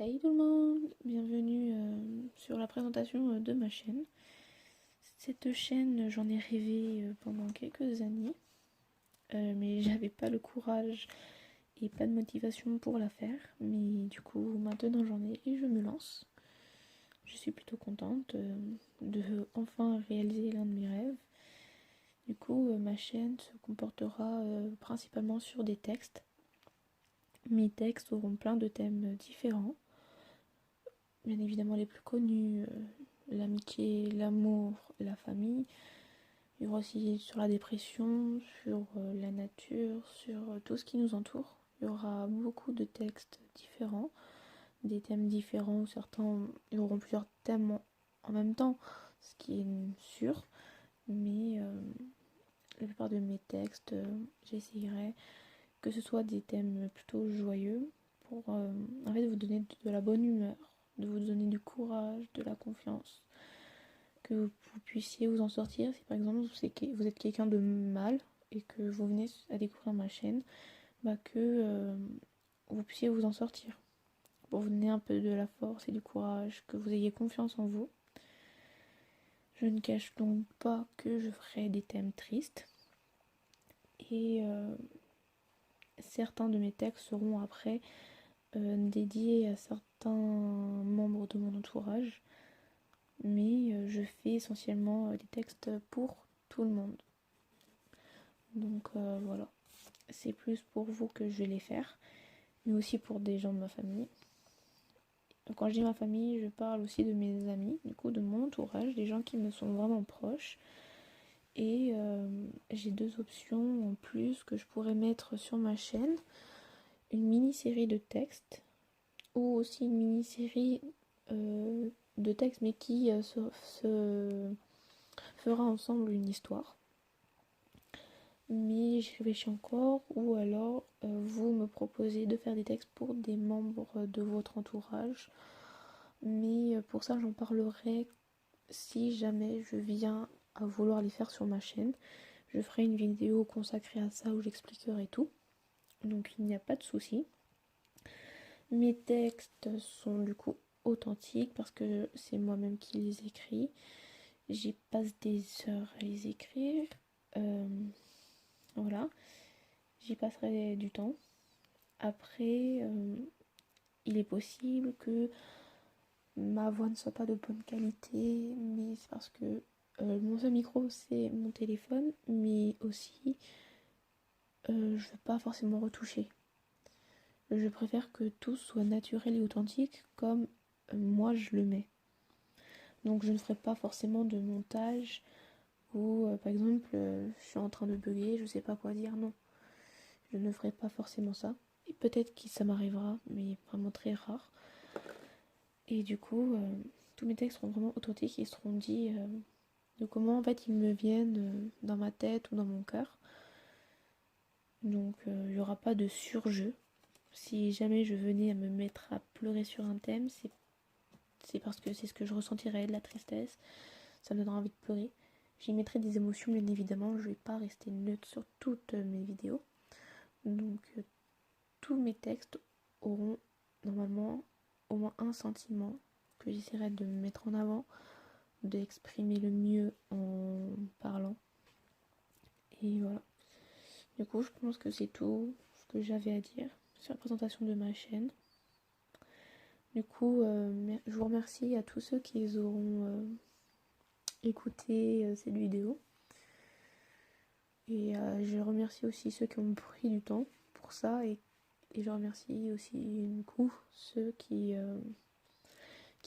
Hey tout le monde, bienvenue sur la présentation de ma chaîne. Cette chaîne, j'en ai rêvé pendant quelques années, mais j'avais pas le courage et pas de motivation pour la faire. Mais du coup, maintenant j'en ai et je me lance. Je suis plutôt contente de enfin réaliser l'un de mes rêves. Du coup, ma chaîne se comportera principalement sur des textes. Mes textes auront plein de thèmes différents. Bien évidemment les plus connus, l'amitié, l'amour, la famille. Il y aura aussi sur la dépression, sur la nature, sur tout ce qui nous entoure. Il y aura beaucoup de textes différents, des thèmes différents. Certains ils auront plusieurs thèmes en même temps, ce qui est sûr. Mais la plupart de mes textes, j'essayerai que ce soit des thèmes plutôt joyeux pour en fait vous donner de la bonne humeur, de vous donner du courage, de la confiance, que vous puissiez vous en sortir. Si par exemple vous êtes quelqu'un de mal et que vous venez à découvrir ma chaîne, que vous puissiez vous en sortir. Pour vous donner un peu de la force et du courage, que vous ayez confiance en vous. Je ne cache donc pas que je ferai des thèmes tristes. Et certains de mes textes seront après dédiés à certains membres de mon entourage. Mais je fais essentiellement des textes pour tout le monde. Donc voilà, c'est plus pour vous que je vais les faire, mais aussi pour des gens de ma famille. Quand je dis ma famille, je parle aussi de mes amis, du coup de mon entourage, des gens qui me sont vraiment proches. Et j'ai deux options en plus que je pourrais mettre sur ma chaîne. Une mini-série de textes ou aussi une mini-série de textes mais qui se fera ensemble une histoire. Mais j'y réfléchis encore, ou alors vous me proposez de faire des textes pour des membres de votre entourage. Mais pour ça j'en parlerai si jamais je viens à vouloir les faire sur ma chaîne. Je ferai une vidéo consacrée à ça où j'expliquerai tout. Donc il n'y a pas de souci. Mes textes sont du coup authentiques parce que c'est moi-même qui les écris. J'y passe des heures à les écrire. Voilà. J'y passerai du temps. Après, il est possible que ma voix ne soit pas de bonne qualité, mais c'est parce que mon seul micro c'est mon téléphone, mais aussi je ne veux pas forcément retoucher. Je préfère que tout soit naturel et authentique comme moi je le mets. Donc je ne ferai pas forcément de montage où par exemple je suis en train de bugger, je sais pas quoi dire, non. Je ne ferai pas forcément ça. Et peut-être que ça m'arrivera, mais vraiment très rare. Et du coup, tous mes textes seront vraiment authentiques, ils seront dits de comment en fait ils me viennent dans ma tête ou dans mon cœur. Donc il n'y aura pas de surjeu. Si jamais je venais à me mettre à pleurer sur un thème, c'est parce que c'est ce que je ressentirais, de la tristesse. Ça me donnera envie de pleurer. J'y mettrai des émotions bien évidemment, je ne vais pas rester neutre sur toutes mes vidéos. Donc tous mes textes auront normalement au moins un sentiment que j'essaierai de mettre en avant, d'exprimer le mieux en parlant. Et voilà. Du coup, je pense que c'est tout ce que j'avais à dire sur la présentation de ma chaîne. Du coup, je vous remercie à tous ceux qui auront écouté cette vidéo. Et je remercie aussi ceux qui ont pris du temps pour ça. Et je remercie aussi du coup ceux qui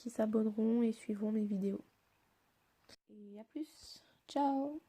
s'abonneront et suivront mes vidéos. Et à plus. Ciao.